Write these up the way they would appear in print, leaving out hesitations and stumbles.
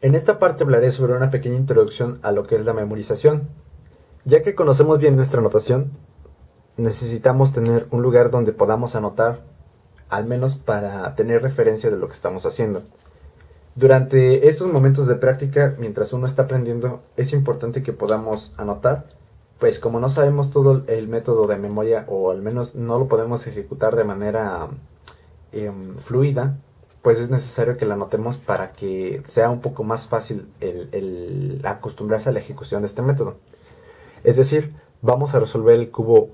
En esta parte hablaré sobre una pequeña introducción a lo que es la memorización. Ya que conocemos bien nuestra notación, necesitamos tener un lugar donde podamos anotar, al menos para tener referencia de lo que estamos haciendo. Durante estos momentos de práctica, mientras uno está aprendiendo, es importante que podamos anotar, pues como no sabemos todo el método de memoria, o al menos no lo podemos ejecutar de manera fluida, pues es necesario que la anotemos para que sea un poco más fácil el acostumbrarse a la ejecución de este método. Es decir, vamos a resolver el cubo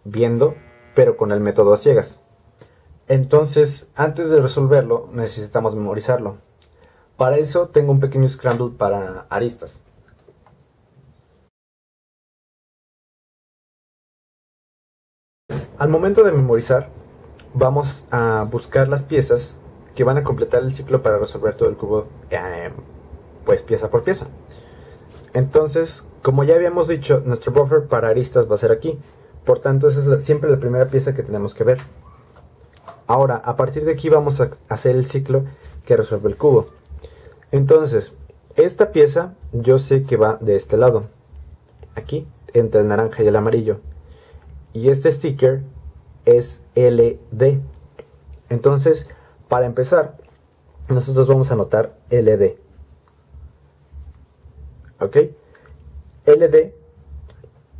viendo, pero con el método a ciegas. Entonces, antes de resolverlo, necesitamos memorizarlo. Para eso tengo un pequeño scramble para aristas. Al momento de memorizar, vamos a buscar las piezas que van a completar el ciclo para resolver todo el cubo, pues pieza por pieza. Entonces, como ya habíamos dicho, nuestro buffer para aristas va a ser aquí. Por tanto, esa es siempre la primera pieza que tenemos que ver. Ahora, a partir de aquí vamos a hacer el ciclo que resuelve el cubo. Entonces, esta pieza yo sé que va de este lado, aquí, entre el naranja y el amarillo. Y este sticker es LD. Entonces, para empezar, nosotros vamos a anotar LD. ¿Ok? LD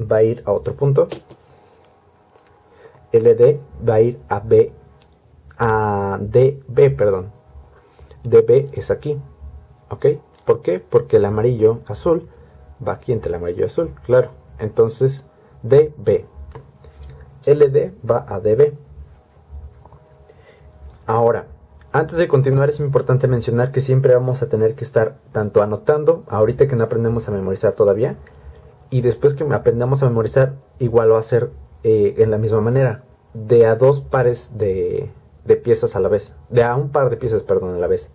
va a ir a otro punto. LD va a ir a DB, perdón. DB es aquí. ¿Ok? ¿Por qué? Porque el amarillo azul va aquí entre el amarillo azul, claro. Entonces, DB. LD va a DB. Ahora, antes de continuar es importante mencionar que siempre vamos a tener que estar tanto anotando, ahorita que no aprendemos a memorizar todavía, y después que aprendamos a memorizar, igual lo va a hacer en la misma manera, de a dos pares de piezas a la vez, de a un par de piezas, perdón, a la vez.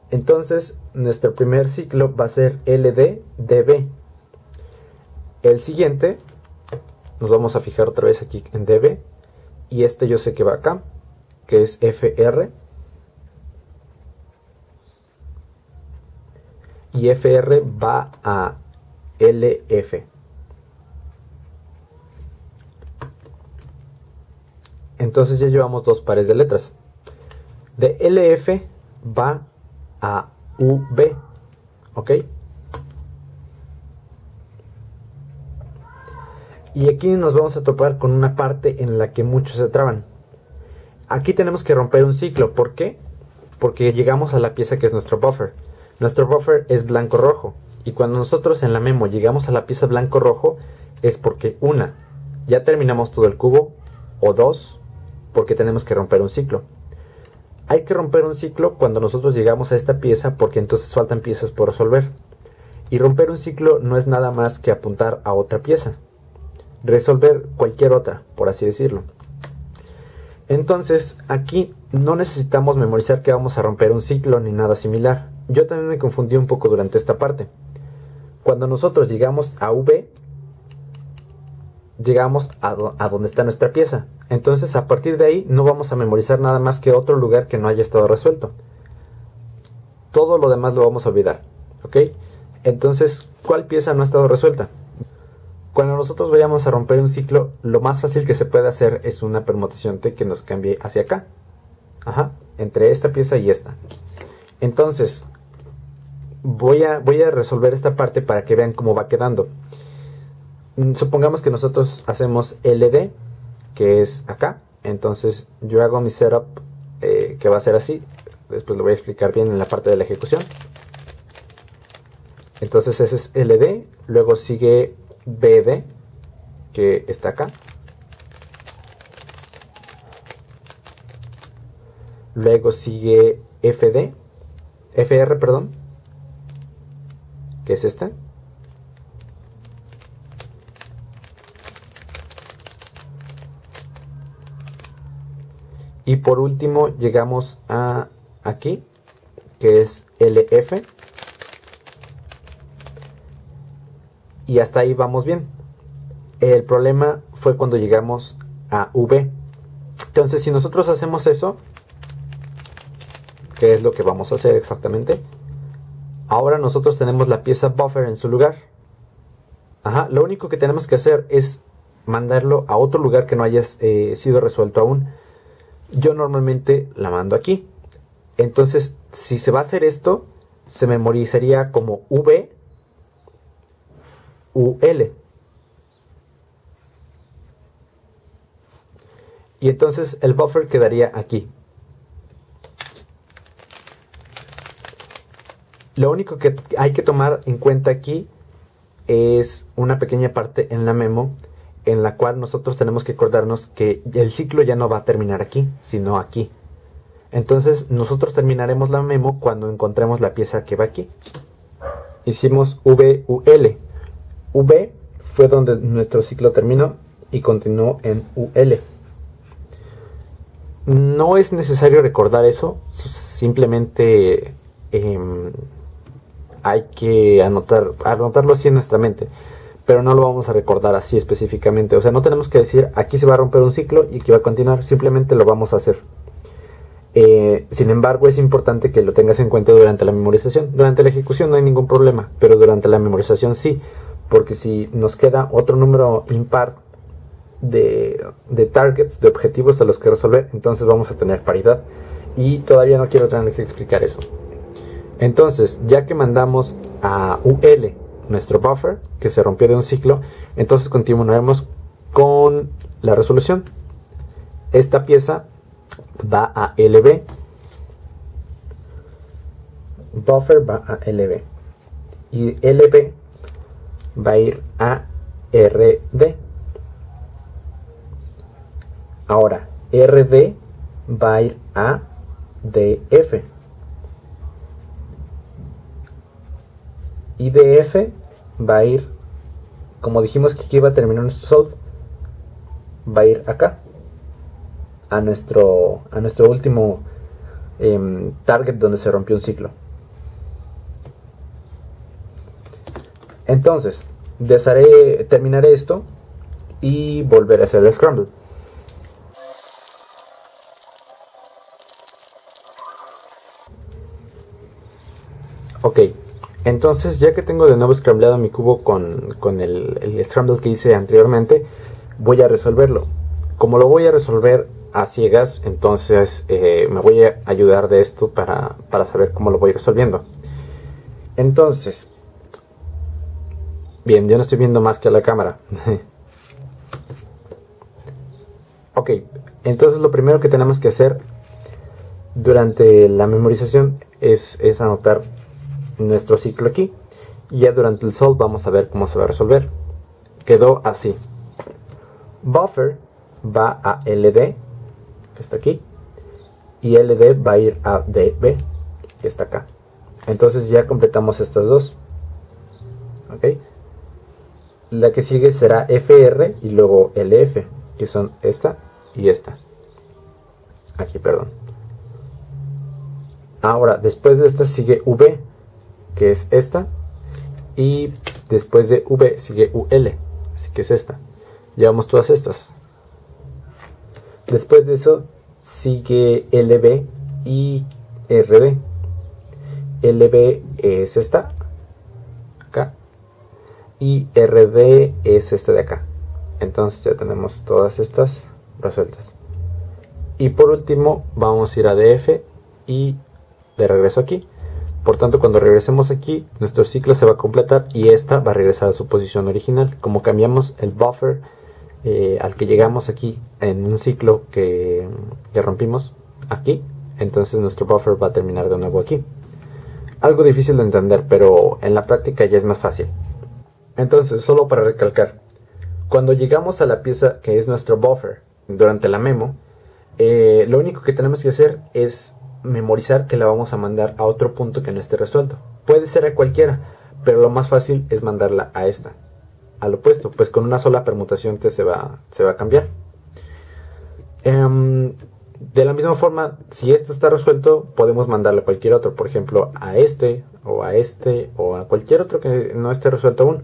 Entonces, nuestro primer ciclo va a ser LD, DB. El siguiente, nos vamos a fijar otra vez aquí en DB, y este yo sé que va acá, que es FR, y FR va a LF. Entonces ya llevamos dos pares de letras. De LF va a UB, ¿ok? Y aquí nos vamos a topar con una parte en la que muchos se traban. Aquí tenemos que romper un ciclo. ¿Por qué? Porque llegamos a la pieza que es nuestro buffer. Nuestro buffer es blanco-rojo. Y cuando nosotros en la memo llegamos a la pieza blanco-rojo, es porque una, ya terminamos todo el cubo, o dos, porque tenemos que romper un ciclo. Hay que romper un ciclo cuando nosotros llegamos a esta pieza, porque entonces faltan piezas por resolver. Y romper un ciclo no es nada más que apuntar a otra pieza. Resolver cualquier otra, por así decirlo. Entonces, aquí no necesitamos memorizar que vamos a romper un ciclo ni nada similar. Yo también me confundí un poco durante esta parte. Cuando nosotros llegamos a V, llegamos a donde está nuestra pieza. Entonces, a partir de ahí, no vamos a memorizar nada más que otro lugar que no haya estado resuelto. Todo lo demás lo vamos a olvidar. ¿Ok? Entonces, ¿cuál pieza no ha estado resuelta? Cuando nosotros vayamos a romper un ciclo, lo más fácil que se puede hacer es una permutación T que nos cambie hacia acá. Ajá, entre esta pieza y esta. Entonces, voy a resolver esta parte para que vean cómo va quedando. Supongamos que nosotros hacemos LD, que es acá. Entonces, yo hago mi setup, que va a ser así. Después lo voy a explicar bien en la parte de la ejecución. Entonces, ese es LD. Luego sigue BD, que está acá. Luego sigue FR, perdón, que es este. Y por último llegamos a aquí, que es LF. Y hasta ahí vamos bien. El problema fue cuando llegamos a V. Entonces, si nosotros hacemos eso, ¿qué es lo que vamos a hacer exactamente? Ahora nosotros tenemos la pieza buffer en su lugar. Lo único que tenemos que hacer es mandarlo a otro lugar que no haya sido resuelto aún. Yo normalmente la mando aquí. Entonces, si se va a hacer esto, se memorizaría como V, UL. Y entonces el buffer quedaría aquí. Lo único que hay que tomar en cuenta aquí es una pequeña parte en la memo en la cual nosotros tenemos que acordarnos que el ciclo ya no va a terminar aquí, sino aquí. Entonces nosotros terminaremos la memo cuando encontremos la pieza que va aquí. Hicimos VUL. V fue donde nuestro ciclo terminó y continuó en UL. No es necesario recordar eso, simplemente hay que anotarlo así en nuestra mente, pero no lo vamos a recordar así específicamente. O sea, no tenemos que decir aquí se va a romper un ciclo y aquí va a continuar, simplemente lo vamos a hacer. Sin embargo, es importante que lo tengas en cuenta durante la memorización. Durante la ejecución no hay ningún problema, pero durante la memorización sí, porque si nos queda otro número impar de targets, de objetivos a los que resolver, entonces vamos a tener paridad, y todavía no quiero tener que explicar eso. Entonces, ya que mandamos a UL nuestro buffer, que se rompió de un ciclo, entonces continuaremos con la resolución. Esta pieza va a LB, buffer va a LB, y LB va a ir a RD. Ahora, RD va a ir a DF. Y DF va a ir, como dijimos que aquí iba a terminar nuestro solve, va a ir acá, a nuestro último target donde se rompió un ciclo. Entonces, terminaré esto y volveré a hacer el scramble. Ok, entonces ya que tengo de nuevo scrambleado mi cubo con el scramble que hice anteriormente, voy a resolverlo. Como lo voy a resolver a ciegas, entonces me voy a ayudar de esto para saber cómo lo voy resolviendo. Entonces, bien, yo no estoy viendo más que a la cámara. Ok, entonces lo primero que tenemos que hacer durante la memorización es anotar nuestro ciclo aquí, y ya durante el solve vamos a ver cómo se va a resolver. Quedó así: buffer va a LD, que está aquí, y LD va a ir a DB, que está acá. Entonces ya completamos estas dos. Ok, la que sigue será FR y luego LF, que son esta y esta. Aquí, perdón. Ahora, después de esta sigue V, que es esta, y después de V sigue UL, así que es esta. Llevamos todas estas. Después de eso sigue LB y RB. LB es esta, acá, y RB es esta de acá. Entonces ya tenemos todas estas resueltas. Y por último vamos a ir a DF y de regreso aquí. Por tanto, cuando regresemos aquí, nuestro ciclo se va a completar y esta va a regresar a su posición original. Como cambiamos el buffer al que llegamos aquí en un ciclo que rompimos aquí, entonces nuestro buffer va a terminar de nuevo aquí. Algo difícil de entender, pero en la práctica ya es más fácil. Entonces, solo para recalcar, cuando llegamos a la pieza que es nuestro buffer durante la memo, lo único que tenemos que hacer es memorizar que la vamos a mandar a otro punto que no esté resuelto. Puede ser a cualquiera, pero lo más fácil es mandarla a esta, al opuesto, pues con una sola permutación se va a cambiar. De la misma forma, si esto está resuelto, podemos mandarle a cualquier otro, por ejemplo a este o a cualquier otro que no esté resuelto aún.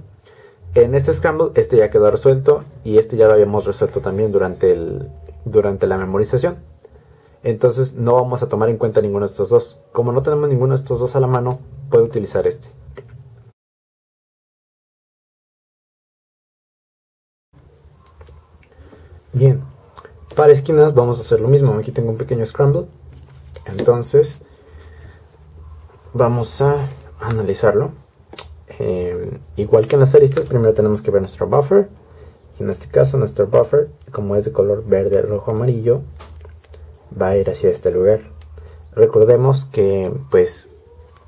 En este scramble, este ya quedó resuelto y este ya lo habíamos resuelto también durante la memorización. Entonces no vamos a tomar en cuenta ninguno de estos dos. Como no tenemos ninguno de estos dos a la mano, puede utilizar este. Bien, para esquinas vamos a hacer lo mismo. Aquí tengo un pequeño scramble. Entonces vamos a analizarlo. Igual que en las aristas, primero tenemos que ver nuestro buffer. Y en este caso nuestro buffer, como es de color verde, rojo, amarillo, va a ir hacia este lugar. Recordemos que pues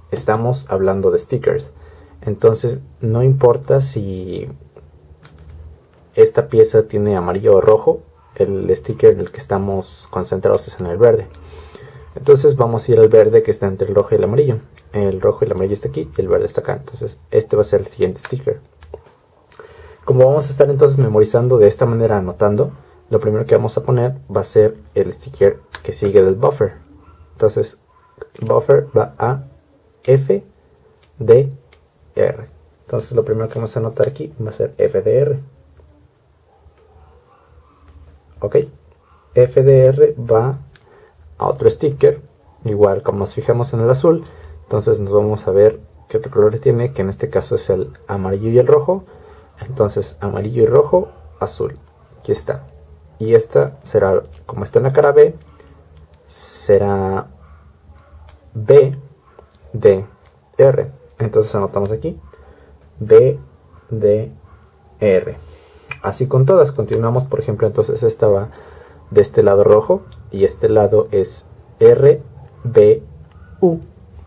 estamos hablando de stickers. Entonces no importa si esta pieza tiene amarillo o rojo, el sticker en el que estamos concentrados es en el verde. Entonces vamos a ir al verde que está entre el rojo y el amarillo. El rojo y el amarillo está aquí y el verde está acá. Entonces este va a ser el siguiente sticker. Como vamos a estar entonces memorizando de esta manera, anotando, lo primero que vamos a poner va a ser el sticker que sigue del buffer. Entonces buffer va a FDR. Entonces lo primero que vamos a anotar aquí va a ser FDR. Ok, FDR va a otro sticker, igual como nos fijamos en el azul. Entonces nos vamos a ver qué otro color tiene, que en este caso es el amarillo y el rojo. Entonces amarillo y rojo, azul, aquí está. Y esta será, como está en la cara B, será BDR. Entonces anotamos aquí BDR. Así con todas. Continuamos, por ejemplo, entonces esta va de este lado rojo y este lado es RBU.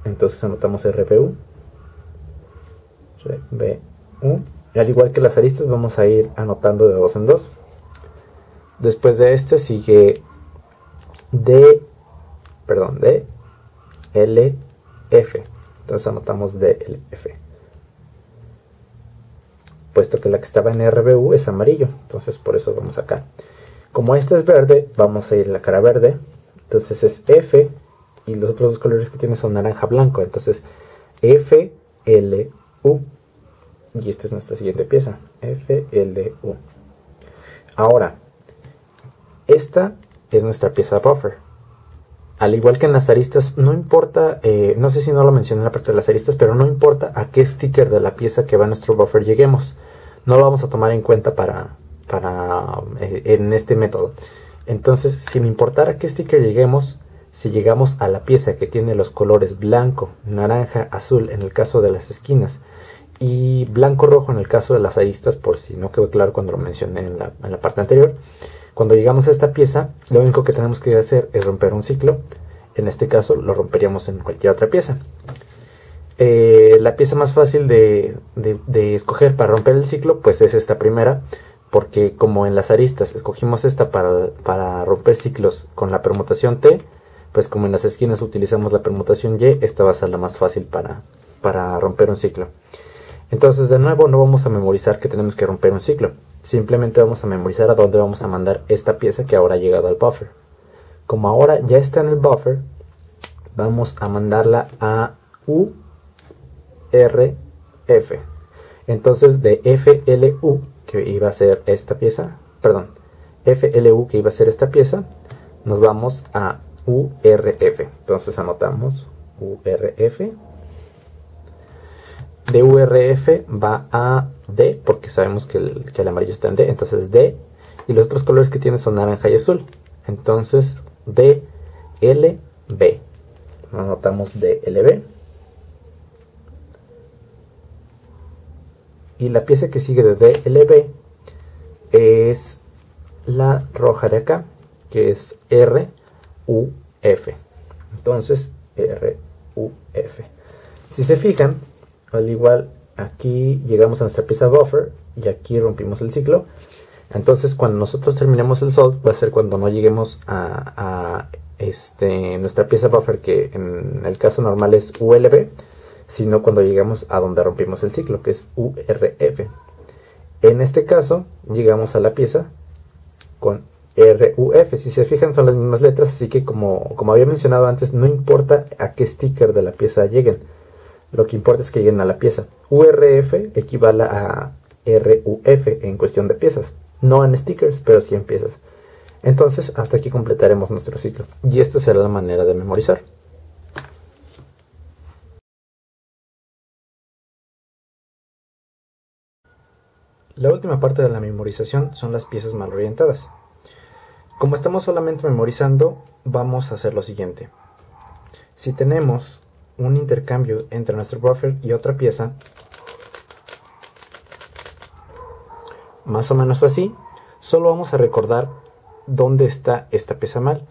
Entonces anotamos RBU. Y al igual que las aristas, vamos a ir anotando de dos en dos. Después de este sigue DLF. Entonces anotamos DLF. Puesto que la que estaba en RBU es amarillo, entonces por eso vamos acá. Como esta es verde, vamos a ir a la cara verde. Entonces es F y los otros dos colores que tiene son naranja blanco. Entonces FLU. Y esta es nuestra siguiente pieza, FLU. Ahora, esta es nuestra pieza buffer. Al igual que en las aristas, no importa, no sé si no lo mencioné en la parte de las aristas, pero no importa a qué sticker de la pieza que va a nuestro buffer lleguemos. No lo vamos a tomar en cuenta en este método. Entonces, sin importar a qué sticker lleguemos, si llegamos a la pieza que tiene los colores blanco, naranja, azul en el caso de las esquinas, y blanco-rojo en el caso de las aristas, por si no quedó claro cuando lo mencioné en la parte anterior. Cuando llegamos a esta pieza, lo único que tenemos que hacer es romper un ciclo. En este caso lo romperíamos en cualquier otra pieza. La pieza más fácil de escoger para romper el ciclo pues es esta primera, porque como en las aristas escogimos esta para romper ciclos con la permutación T, pues como en las esquinas utilizamos la permutación Y, esta va a ser la más fácil para romper un ciclo. Entonces de nuevo no vamos a memorizar que tenemos que romper un ciclo, simplemente vamos a memorizar a dónde vamos a mandar esta pieza que ahora ha llegado al buffer. Como ahora ya está en el buffer, vamos a mandarla a URF. Entonces de FLU, que iba a ser esta pieza, perdón, FLU que iba a ser esta pieza, nos vamos a URF. Entonces anotamos URF. De URF va a D, porque sabemos que el amarillo está en D, entonces D, y los otros colores que tiene son naranja y azul, entonces DLB, anotamos DLB, y la pieza que sigue de DLB es la roja de acá, que es RUF, entonces RUF. Si se fijan, al igual aquí llegamos a nuestra pieza buffer y aquí rompimos el ciclo. Entonces cuando nosotros terminemos el solve va a ser cuando no lleguemos a nuestra pieza buffer, que en el caso normal es ULB, sino cuando llegamos a donde rompimos el ciclo, que es URF. En este caso llegamos a la pieza con RUF. Si se fijan son las mismas letras, así que como había mencionado antes, no importa a qué sticker de la pieza lleguen. Lo que importa es que lleguen a la pieza. URF equivale a RUF en cuestión de piezas. No en stickers, pero sí en piezas. Entonces, hasta aquí completaremos nuestro ciclo. Y esta será la manera de memorizar. La última parte de la memorización son las piezas mal orientadas. Como estamos solamente memorizando, vamos a hacer lo siguiente. Si tenemos un intercambio entre nuestro buffer y otra pieza, más o menos así, solo vamos a recordar dónde está esta pieza mal.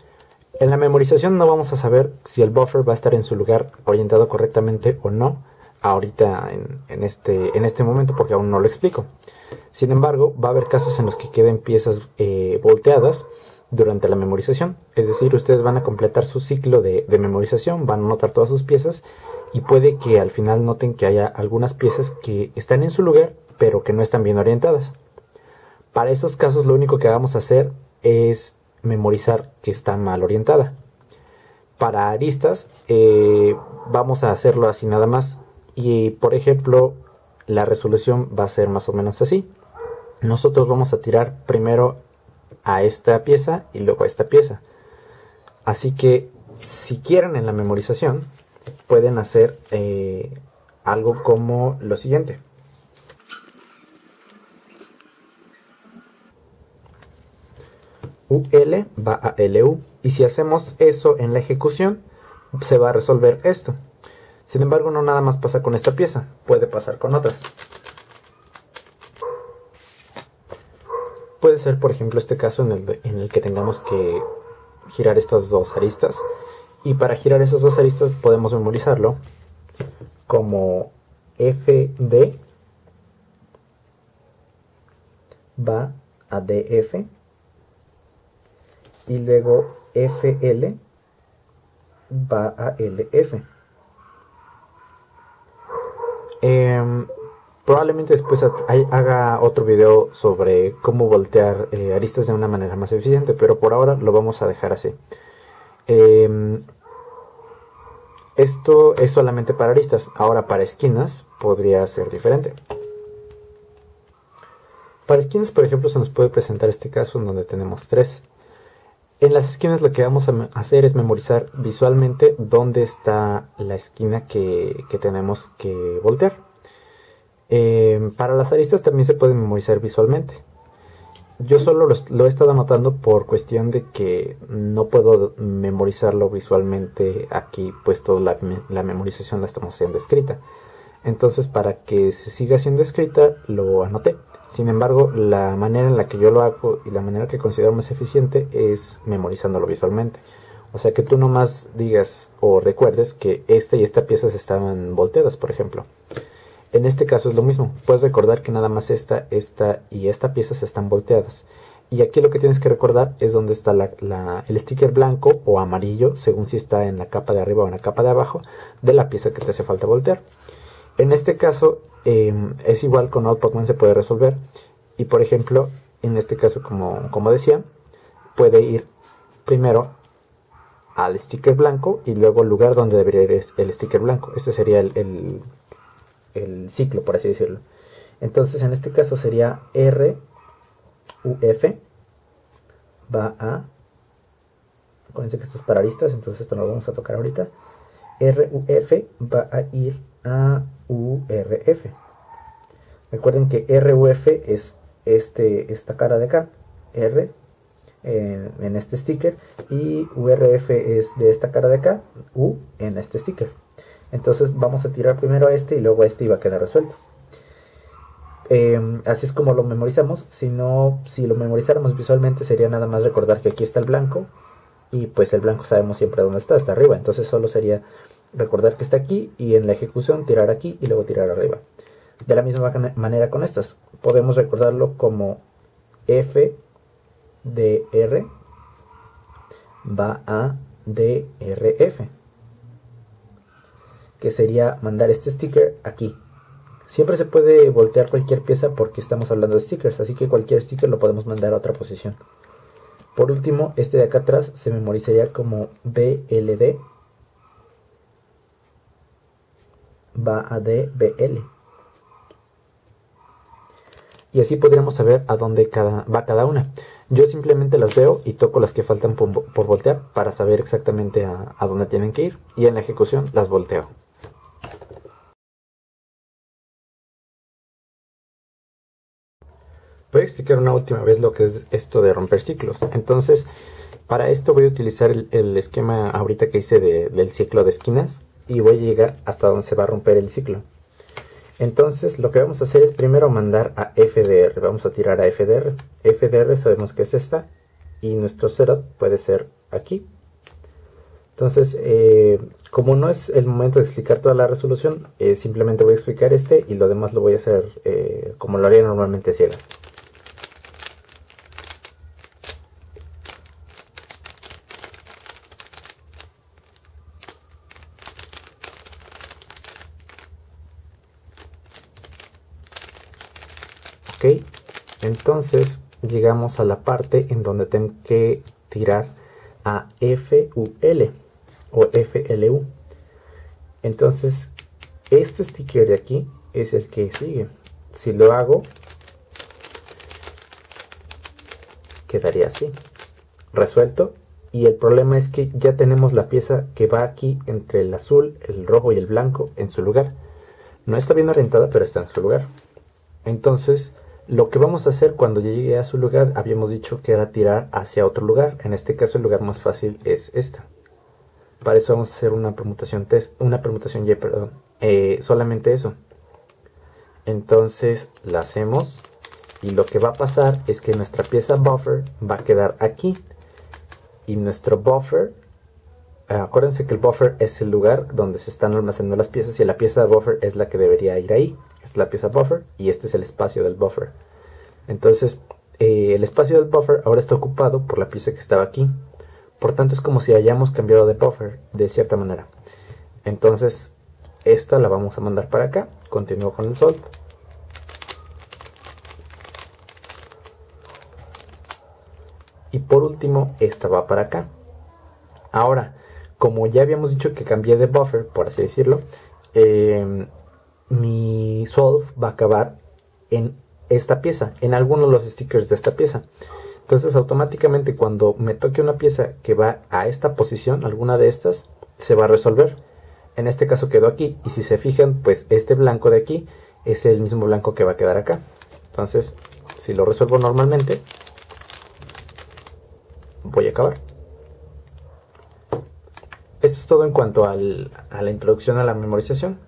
En la memorización no vamos a saber si el buffer va a estar en su lugar orientado correctamente o no, ahorita en este momento, porque aún no lo explico. Sin embargo, va a haber casos en los que queden piezas volteadas durante la memorización. Es decir, ustedes van a completar su ciclo de memorización, van a anotar todas sus piezas y puede que al final noten que haya algunas piezas que están en su lugar, pero que no están bien orientadas. Para esos casos lo único que vamos a hacer es memorizar que está mal orientada. Para aristas vamos a hacerlo así nada más. Y por ejemplo, la resolución va a ser más o menos así. Nosotros vamos a tirar primero a esta pieza y luego a esta pieza. Así que si quieren en la memorización pueden hacer algo como lo siguiente. UL va a LU, y si hacemos eso en la ejecución se va a resolver esto. Sin embargo, no nada más pasa con esta pieza, puede pasar con otras. Puede ser, por ejemplo, este caso en el que tengamos que girar estas dos aristas, y para girar esas dos aristas podemos memorizarlo como FD va a DF, y luego FL va a LF. Probablemente después haga otro video sobre cómo voltear aristas de una manera más eficiente, pero por ahora lo vamos a dejar así. Esto es solamente para aristas. Ahora para esquinas podría ser diferente. Para esquinas, por ejemplo, se nos puede presentar este caso en donde tenemos 3. En las esquinas lo que vamos a hacer es memorizar visualmente dónde está la esquina que tenemos que voltear. Para las aristas también se puede memorizar visualmente. Yo solo lo he estado anotando por cuestión de que no puedo memorizarlo visualmente aquí, pues toda la memorización la estamos haciendo escrita. Entonces, para que se siga siendo escrita, lo anoté. Sin embargo, la manera en la que yo lo hago y la manera que considero más eficiente es memorizándolo visualmente. O sea, que tú nomás digas o recuerdes que esta y esta piezas estaban volteadas, por ejemplo. En este caso es lo mismo. Puedes recordar que nada más esta y esta piezas están volteadas. Y aquí lo que tienes que recordar es dónde está el sticker blanco o amarillo, según si está en la capa de arriba o en la capa de abajo, de la pieza que te hace falta voltear. En este caso es igual, con Notepad se puede resolver. Y por ejemplo, en este caso, como decía, puede ir primero al sticker blanco y luego al lugar donde debería ir el sticker blanco. Este sería el ciclo, por así decirlo. Entonces en este caso sería RUF va a, acuérdense que esto es para aristas, entonces esto no lo vamos a tocar ahorita. RUF va a ir a URF. Recuerden que RUF es esta cara de acá, R en este sticker, y URF es de esta cara de acá, U en este sticker. Entonces vamos a tirar primero a este y luego a este y va a quedar resuelto. Así es como lo memorizamos. Si lo memorizáramos visualmente sería nada más recordar que aquí está el blanco, y pues el blanco sabemos siempre dónde está arriba. Entonces solo sería recordar que está aquí y en la ejecución tirar aquí y luego tirar arriba. De la misma manera con estas, podemos recordarlo como FDR va a DRF, que sería mandar este sticker aquí. Siempre se puede voltear cualquier pieza porque estamos hablando de stickers, así que cualquier sticker lo podemos mandar a otra posición. Por último, este de acá atrás se memorizaría como BLD va a DBL. Y así podríamos saber a dónde va cada una. Yo simplemente las veo y toco las que faltan por voltear para saber exactamente a dónde tienen que ir, y en la ejecución las volteo. Voy a explicar una última vez lo que es esto de romper ciclos. Entonces, para esto voy a utilizar el esquema ahorita que hice del ciclo de esquinas y voy a llegar hasta donde se va a romper el ciclo. Entonces, lo que vamos a hacer es primero mandar a FDR. Vamos a tirar a FDR. FDR sabemos que es esta y nuestro setup puede ser aquí. Entonces, como no es el momento de explicar toda la resolución, simplemente voy a explicar este y lo demás lo voy a hacer como lo haría normalmente ciegas. Ok, entonces llegamos a la parte en donde tengo que tirar a FUL o FLU. Entonces este sticker de aquí es el que sigue. Si lo hago, quedaría así, resuelto. Y el problema es que ya tenemos la pieza que va aquí entre el azul, el rojo y el blanco en su lugar. No está bien orientada, pero está en su lugar. Entonces, lo que vamos a hacer cuando llegue a su lugar, habíamos dicho que era tirar hacia otro lugar. En este caso el lugar más fácil es esta. Para eso vamos a hacer una permutación Y, perdón. Solamente eso. Entonces la hacemos y lo que va a pasar es que nuestra pieza buffer va a quedar aquí. Y nuestro buffer, acuérdense que el buffer es el lugar donde se están almacenando las piezas y la pieza buffer es la que debería ir ahí. Esta es la pieza buffer y este es el espacio del buffer. Entonces el espacio del buffer ahora está ocupado por la pieza que estaba aquí. Por tanto es como si hayamos cambiado de buffer de cierta manera. Entonces esta la vamos a mandar para acá. Continúo con el solve. Y por último esta va para acá. Ahora, como ya habíamos dicho que cambié de buffer, por así decirlo, mi solve va a acabar en esta pieza, en alguno de los stickers de esta pieza. Entonces automáticamente cuando me toque una pieza que va a esta posición, alguna de estas, se va a resolver. En este caso quedó aquí y si se fijan, pues este blanco de aquí es el mismo blanco que va a quedar acá. Entonces, si lo resuelvo normalmente, voy a acabar. Esto es todo en cuanto a la introducción a la memorización.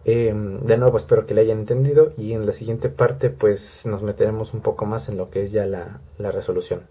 De nuevo espero que le hayan entendido y en la siguiente parte pues nos meteremos un poco más en lo que es ya la resolución.